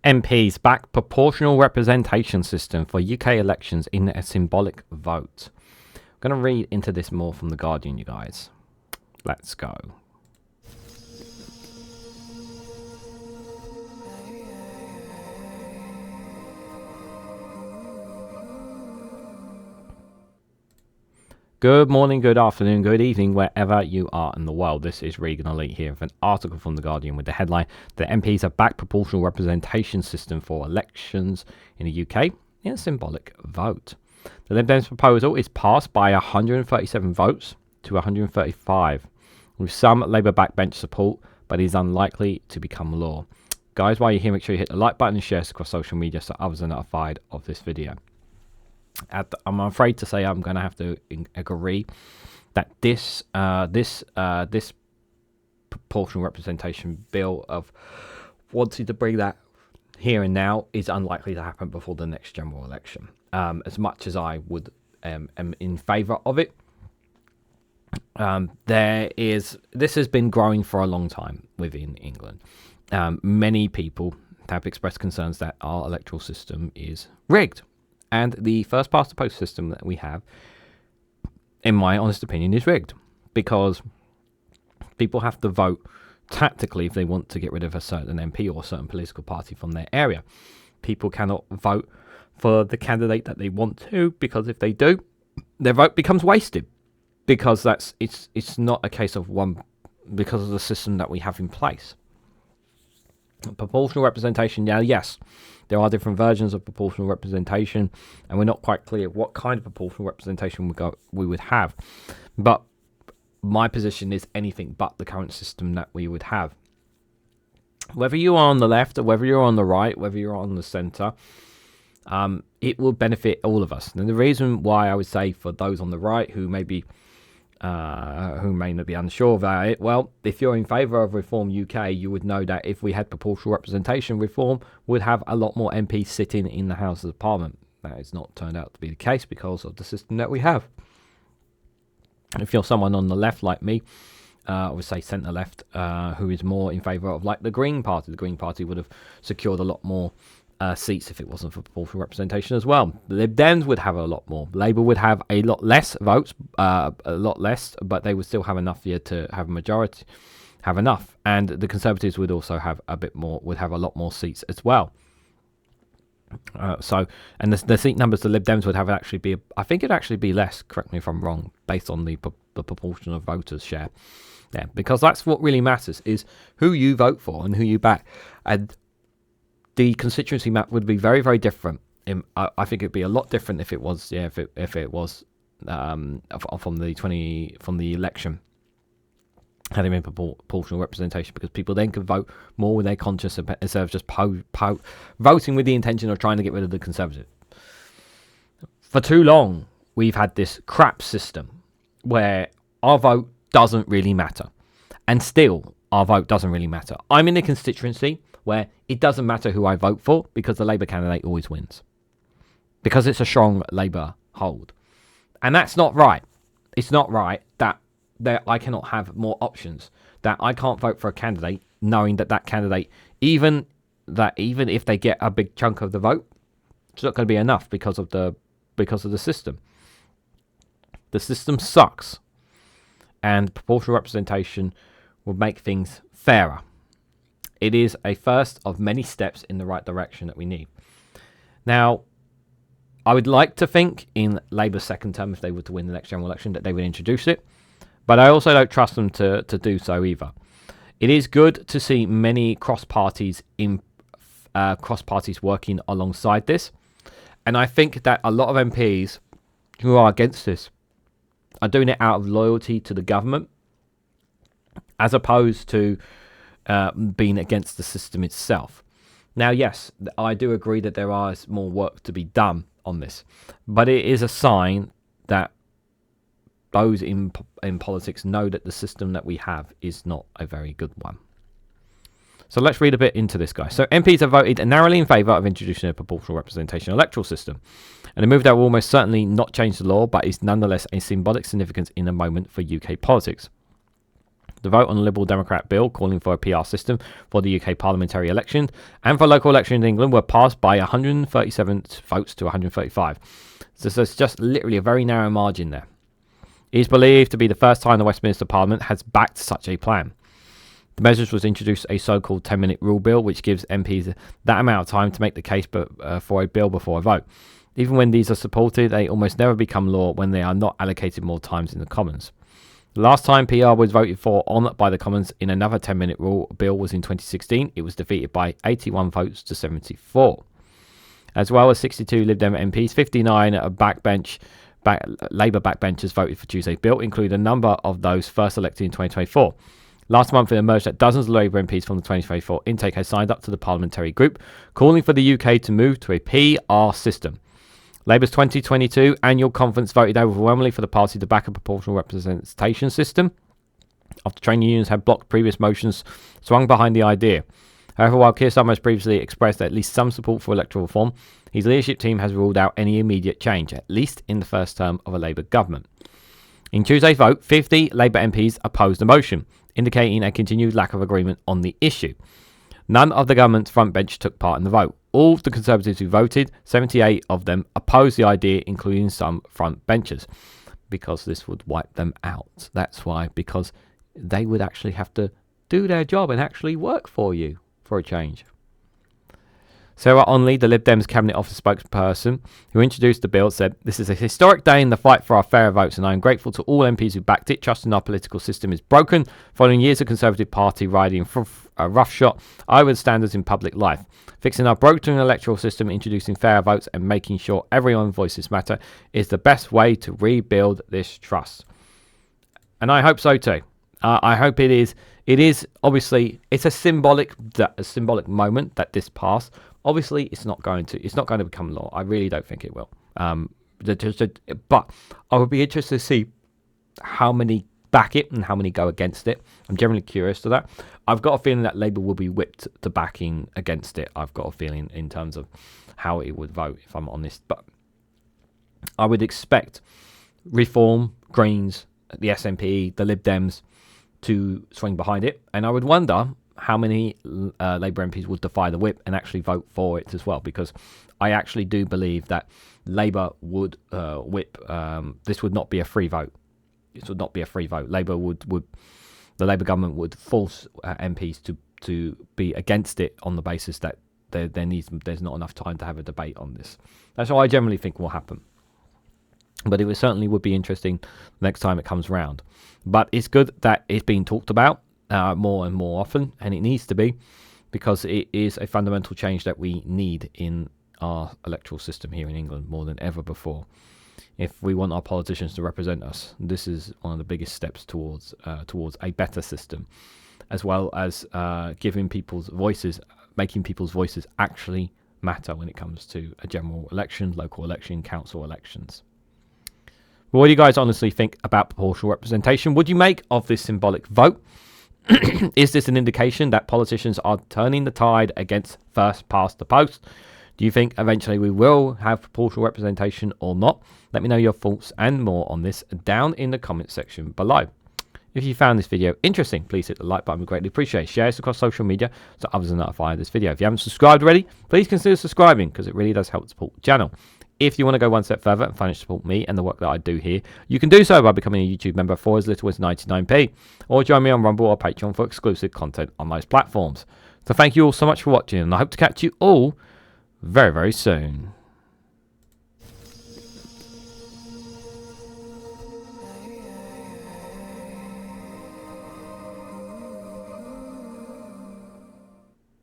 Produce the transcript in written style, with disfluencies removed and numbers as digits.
MPs back proportional representation system for UK elections in a symbolic vote. I'm going to read into this more from The Guardian, you guys. Let's go. Good morning, good afternoon, good evening, wherever you are in the world. This is Reganelite here with an article from The Guardian with the headline, "The MPs are back proportional representation system for elections in the UK in a symbolic vote." The Lib Dem's proposal is passed by 137 votes to 135, with some Labour backbench support, but is unlikely to become law. Guys, while you're here, make sure you hit the like button and share this across social media so others are notified of this video. I'm afraid to say I'm going to have to agree that this proportional representation bill of wanting to bring that here and now is unlikely to happen before the next general election. As much as I would am in favour of it, this has been growing for a long time within England. Many people have expressed concerns that our electoral system is rigged. And the first past the post system that we have, in my honest opinion, is rigged, because people have to vote tactically if they want to get rid of a certain MP or a certain political party from their area. People cannot vote for the candidate that they want to, because if they do, their vote becomes wasted, because it's not a case of one, because of the system that we have in place. Proportional representation, now yes, there are different versions of proportional representation, and we're not quite clear what kind of proportional representation we would have. But my position is anything but the current system that we would have. Whether you are on the left or whether you're on the right, whether you're on the centre, it will benefit all of us. And the reason why I would say for those on the right who may not be unsure about it, well, if you're in favour of Reform UK, you would know that if we had proportional representation, Reform would have a lot more MPs sitting in the Houses of Parliament. That has not turned out to be the case because of the system that we have. If you're someone on the left like me, I would say centre left, who is more in favour of like the Green Party would have secured a lot more seats if it wasn't for proportional representation as well. The Lib Dems would have a lot more. Labour would have a lot less votes, but they would still have enough here to have a majority, have enough. And the Conservatives would also have a bit more, would have a lot more seats as well. And the seat numbers the Lib Dems would have actually be, I think it'd actually be less, correct me if I'm wrong, based on the proportion of voters share. Yeah, because that's what really matters, is who you vote for and who you back. And the constituency map would be very, very different. I think it'd be a lot different if it was, if it was from the election having been proportional representation, because people then could vote more with their conscience instead of just voting with the intention of trying to get rid of the Conservative. For too long, we've had this crap system where our vote doesn't really matter, and still our vote doesn't really matter. I'm in a constituency where it doesn't matter who I vote for, because the Labour candidate always wins, because it's a strong Labour hold. And that's not right. It's not right that I cannot have more options, that I can't vote for a candidate knowing that candidate, even if they get a big chunk of the vote, it's not going to be enough because of the system. The system sucks, and proportional representation will make things fairer. It is a first of many steps in the right direction that we need. Now, I would like to think in Labour's second term, if they were to win the next general election, that they would introduce it. But I also don't trust them to do so either. It is good to see many cross parties working alongside this. And I think that a lot of MPs who are against this are doing it out of loyalty to the government, as opposed to being against the system itself. Now, yes, I do agree that there is more work to be done on this, but it is a sign that those in politics know that the system that we have is not a very good one. So let's read a bit into this, guys. So MPs have voted narrowly in favour of introducing a proportional representation electoral system, and a move that will almost certainly not change the law, but is nonetheless a symbolic significance in a moment for UK politics. The vote on the Liberal Democrat bill calling for a PR system for the UK parliamentary election and for local elections in England were passed by 137 votes to 135. So there's just literally a very narrow margin there. It is believed to be the first time the Westminster Parliament has backed such a plan. The measures was introduced a so-called 10-minute rule bill, which gives MPs that amount of time to make the case for a bill before a vote. Even when these are supported, they almost never become law when they are not allocated more times in the Commons. The last time PR was voted for on by the Commons in another 10-minute rule bill was in 2016. It was defeated by 81 votes to 74. As well as 62 Lib Dem MPs, 59 Labour backbenchers voted for Tuesday's bill, including a number of those first elected in 2024. Last month, it emerged that dozens of Labour MPs from the 2024 intake had signed up to the parliamentary group, calling for the UK to move to a PR system. Labour's 2022 annual conference voted overwhelmingly for the party to back a proportional representation system, after trade unions had blocked previous motions swung behind the idea. However, while Keir Starmer has previously expressed at least some support for electoral reform, his leadership team has ruled out any immediate change, at least in the first term of a Labour government. In Tuesday's vote, 50 Labour MPs opposed the motion, indicating a continued lack of agreement on the issue. None of the government's front bench took part in the vote. All of the Conservatives who voted, 78 of them, opposed the idea, including some front benchers, because this would wipe them out. That's why, because they would actually have to do their job and actually work for you for a change. Sarah Onley, the Lib Dem's Cabinet Office spokesperson, who introduced the bill, said, "This is a historic day in the fight for our fairer votes, and I am grateful to all MPs who backed it. Trust in our political system is broken. Following years of Conservative Party riding roughshod over the standards in public life. Fixing our broken electoral system, introducing fairer votes, and making sure everyone's voices matter is the best way to rebuild this trust." And I hope so too. I hope it is. It is obviously, it's a symbolic moment that this passed. Obviously, it's not going to become law. I really don't think it will. But I would be interested to see how many back it and how many go against it. I'm generally curious to that. I've got a feeling that Labour will be whipped to backing against it. I've got a feeling in terms of how it would vote, if I'm honest. But I would expect Reform, Greens, the SNP, the Lib Dems to swing behind it. And I would wonder how many Labour MPs would defy the whip and actually vote for it as well, because I actually do believe that Labour would whip. This would not be a free vote. This would not be a free vote. The Labour government would force MPs to be against it on the basis that there's not enough time to have a debate on this. That's what I generally think will happen. But it certainly would be interesting next time it comes around. But it's good that it's being talked about more and more often, and it needs to be, because it is a fundamental change that we need in our electoral system here in England more than ever before. If we want our politicians to represent us, this is one of the biggest steps towards a better system, as well as giving people's voices, making people's voices actually matter when it comes to a general election, local election, council elections. What do you guys honestly think about proportional representation? What do you make of this symbolic vote? Is this an indication that politicians are turning the tide against first past the post? Do you think eventually we will have proportional representation or not? Let me know your thoughts and more on this down in the comment section below. If you found this video interesting, please hit the like button. We greatly appreciate it. Share this across social media so others are notified of this video. If you haven't subscribed already, please consider subscribing, because it really does help support the channel. If you want to go one step further and financially support me and the work that I do here, you can do so by becoming a YouTube member for as little as 99p, or join me on Rumble or Patreon for exclusive content on those platforms. So thank you all so much for watching, and I hope to catch you all very, very soon.